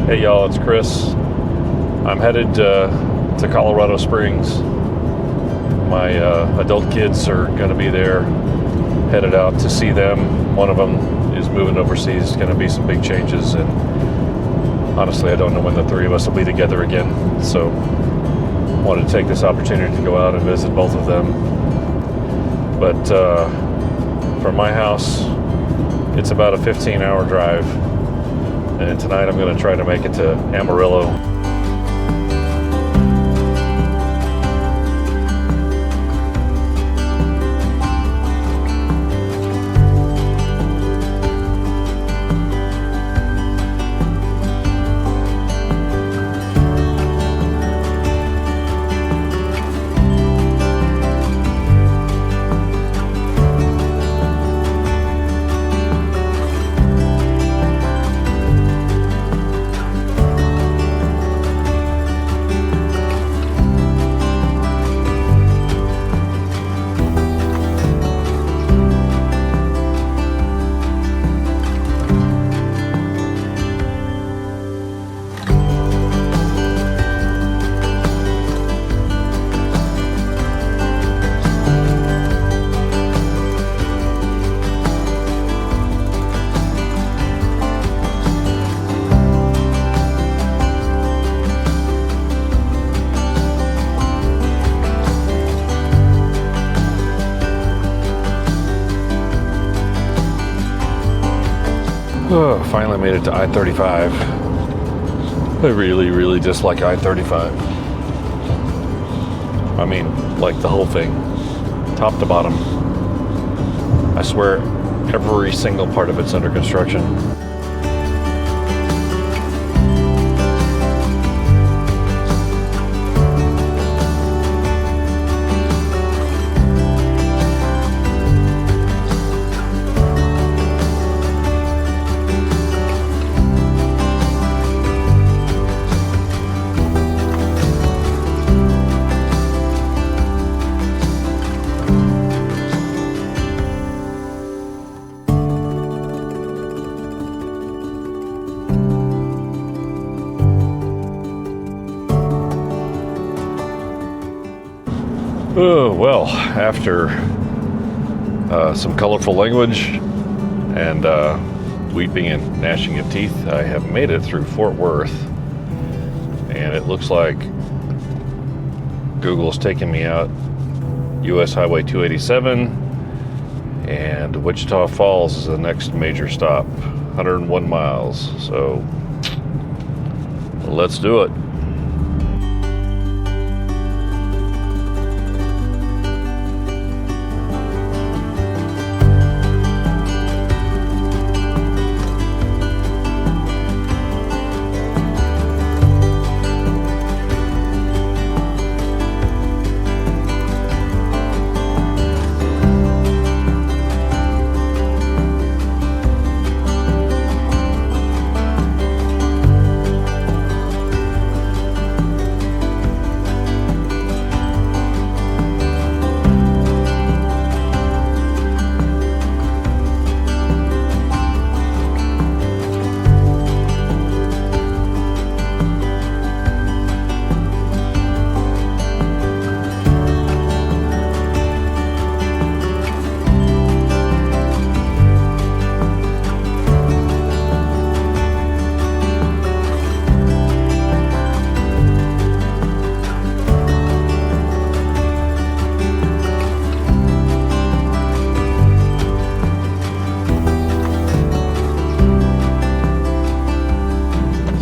Hey y'all, it's Chris. I'm headed to Colorado Springs. My adult kids are going to be there, headed out to see them. One of them is moving overseas. It's going to be some big changes, and honestly, I don't know when the three of us will be together again. So wanted to take this opportunity to go out and visit both of them. But from my house, it's about a 15-hour drive. And tonight I'm going to try to make it to Amarillo. Oh, finally made it to I-35. I really dislike I-35. I mean, like the whole thing, top to bottom. I swear, every single part of it's under construction. Oh, well, after some colorful language and weeping and gnashing of teeth, I have made it through Fort Worth. And it looks like Google's taking me out US Highway 287, and Wichita Falls is the next major stop, 101 miles. So let's do it.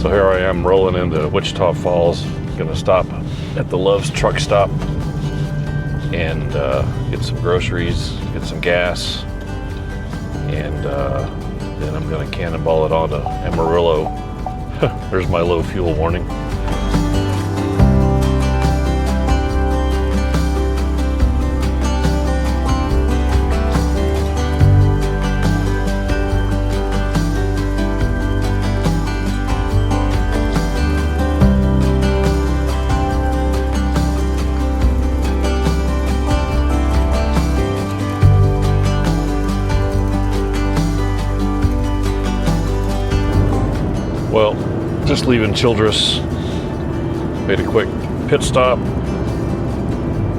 So here I am rolling into Wichita Falls. Gonna stop at the Love's truck stop and get some groceries, get some gas, and then I'm gonna cannonball it onto Amarillo. There's my low fuel warning. just leaving Childress. Made a quick pit stop.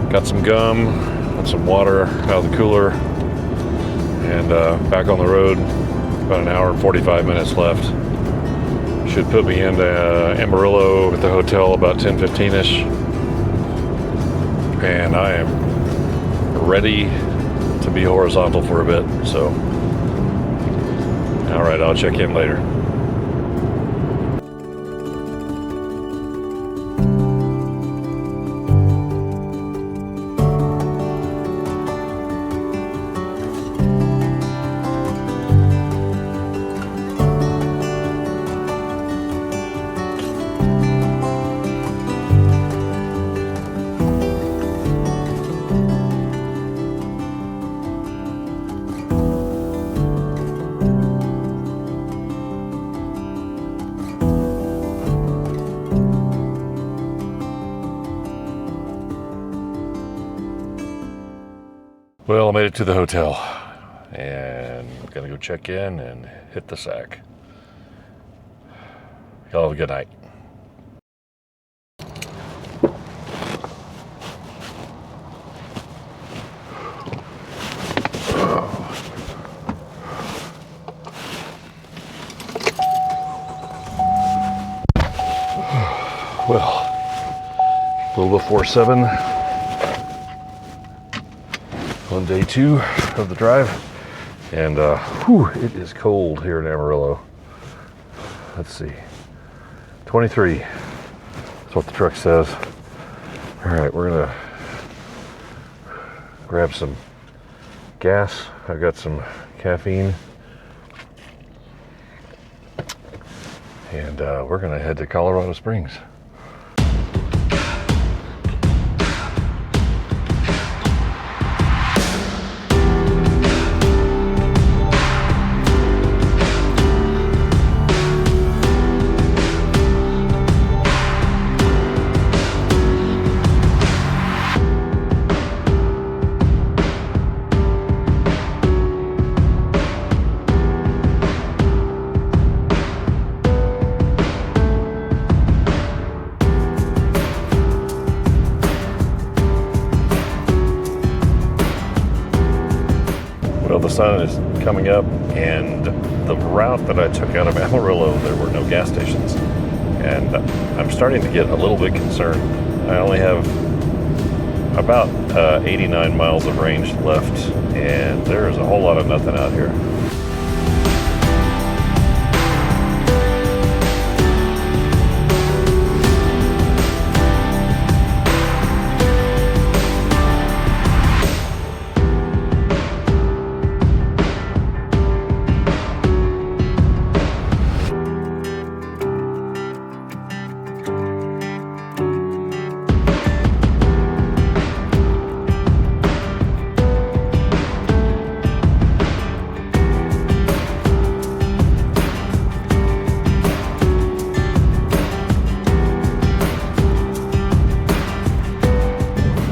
Got some gum and some water out of the cooler. And back on the road. About an hour and 45 minutes left. Should put me into Amarillo at the hotel about 10:15ish. And I am ready to be horizontal for a bit. So, all right, I'll check in later. Well, I made it to the hotel, and I'm gonna go check in and hit the sack. Y'all have a good night. Well, a little before 7 on day 2 of the drive, and it is cold here in Amarillo. Let's see, 23. That's what the truck says. All right, we're gonna grab some gas. I've got some caffeine, and we're gonna head to Colorado Springs. Well, the sun is coming up, and the route that I took out of Amarillo, there were no gas stations, and I'm starting to get a little bit concerned. I only have about 89 miles of range left, and there is a whole lot of nothing out here.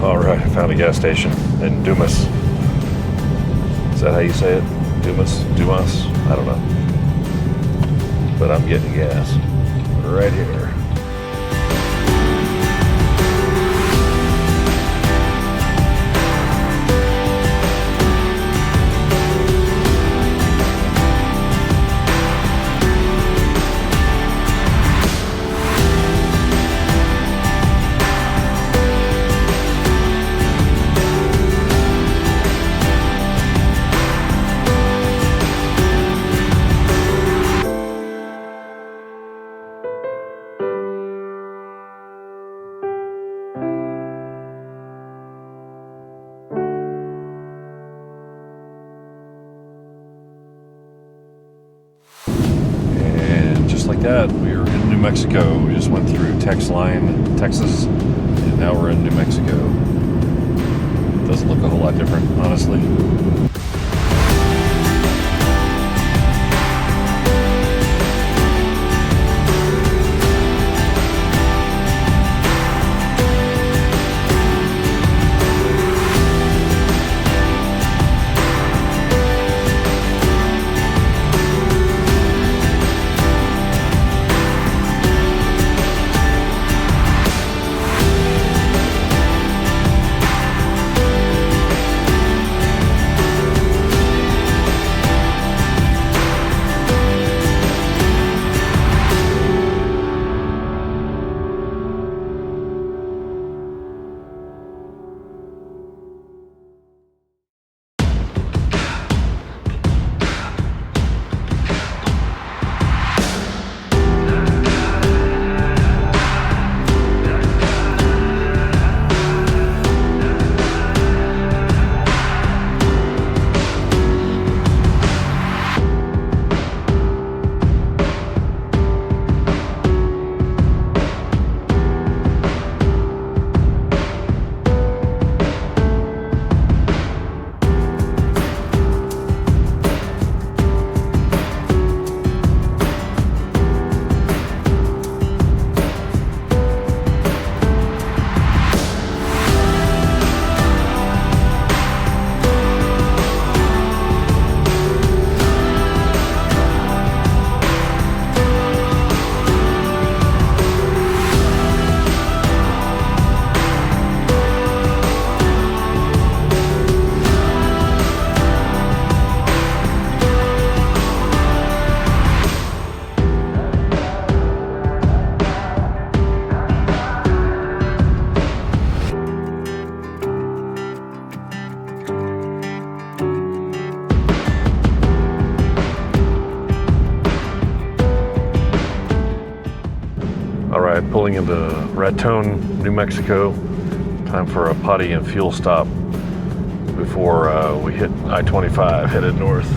All right, I found a gas station in Dumas. Is that how you say it? Dumas? I don't know. But I'm getting gas right here. Like that, we are in New Mexico. We just went through Texline, Texas, and now we're in New Mexico. Doesn't look a whole lot different, honestly. pulling into Raton, New Mexico. Time for a potty and fuel stop before we hit I-25 headed north.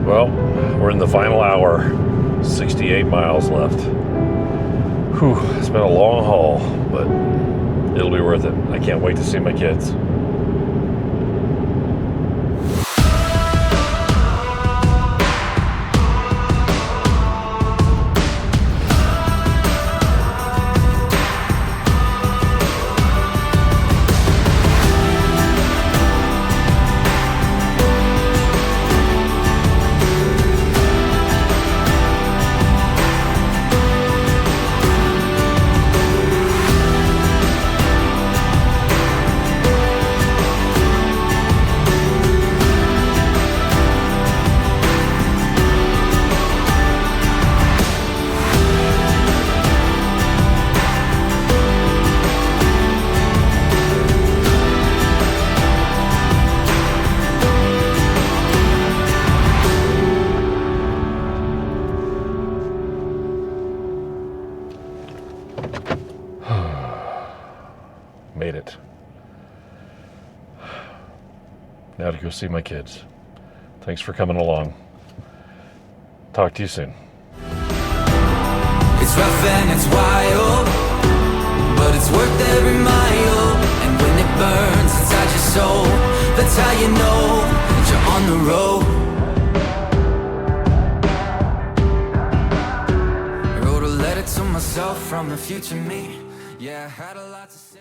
Well, we're in the final hour, 68 miles left. Whew, it's been a long haul, but it'll be worth it. I can't wait to see my kids. Made it. Now to go see my kids. Thanks for coming along. Talk to you soon. It's rough and it's wild, but it's worth every mile. And when it burns inside your soul, that's how you know that you're on the road. I wrote a letter to myself from the future me. Yeah, I had a lot to say.